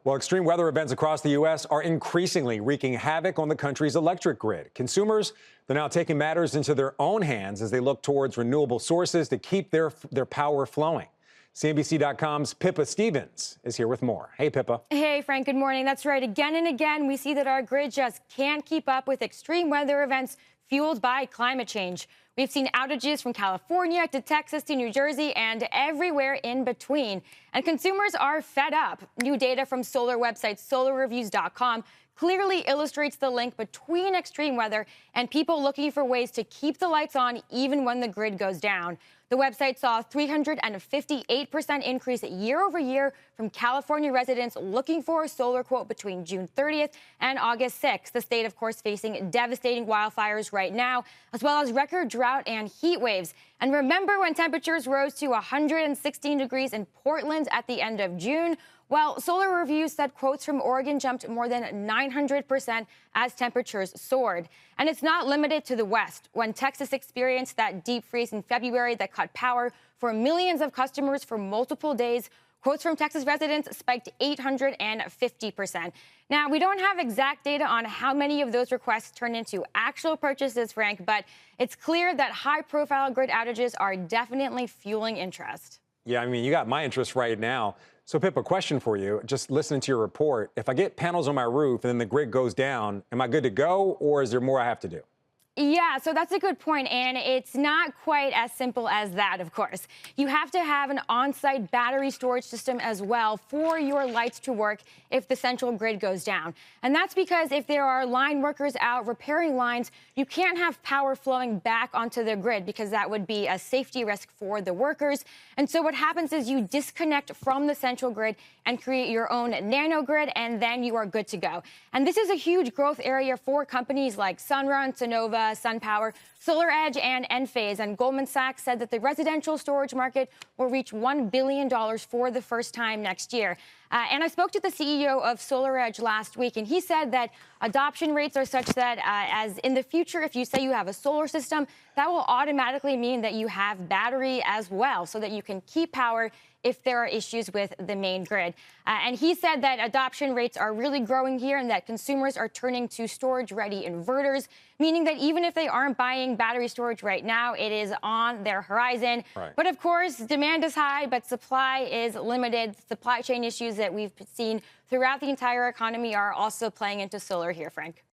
Well, extreme weather events across the U.S. are increasingly wreaking havoc on the country's electric grid. Consumers, they're now taking matters into their own hands as they look towards renewable sources to keep their power flowing. CNBC.com's Pippa Stevens is here with more. Hey, Pippa. Hey, Frank. Good morning. That's right. Again and again, we see that our grid just can't keep up with extreme weather events fueled by climate change. We've seen outages from California to Texas to New Jersey and everywhere in between. And consumers are fed up. New data from solar website solarreviews.com clearly illustrates the link between extreme weather and people looking for ways to keep the lights on even when the grid goes down. The website saw a 358% increase year over year from California residents looking for a solar quote between June 30th and August 6th. The state, of course, facing devastating wildfires right now, as well as record drought and heat waves. And remember when temperatures rose to 116 degrees in Portland at the end of June? Well, Solar Reviews said quotes from Oregon jumped more than 900% as temperatures soared. And it's not limited to the West. When Texas experienced that deep freeze in February that cut power for millions of customers for multiple days, quotes from Texas residents spiked 850%. Now, we don't have exact data on how many of those requests turned into actual purchases, Frank, but it's clear that high-profile grid outages are definitely fueling interest. Yeah, I mean, you got my interest right now. So, Pip, a question for you. Just listening to your report, if I get panels on my roof and then the grid goes down, am I good to go, or is there more I have to do? Yeah, so that's a good point, and it's not quite as simple as that, of course. You have to have an on-site battery storage system as well for your lights to work if the central grid goes down. And that's because if there are line workers out repairing lines, you can't have power flowing back onto the grid because that would be a safety risk for the workers. And so what happens is you disconnect from the central grid and create your own nano grid, and then you are good to go. And this is a huge growth area for companies like Sunrun, Sonova, SunPower, SolarEdge, and Enphase. And Goldman Sachs said that the residential storage market will reach $1 billion for the first time next year. And I spoke to the CEO of SolarEdge last week, and he said that adoption rates are such that as in the future, if you say you have a solar system, that will automatically mean that you have battery as well, so that you can keep power if there are issues with the main grid. And he said that adoption rates are really growing here and that consumers are turning to storage-ready inverters, meaning that even if they aren't buying battery storage right now, it is on their horizon. Right. But of course, demand is high, but supply is limited. Supply chain issues that we've seen throughout the entire economy are also playing into solar here, Frank.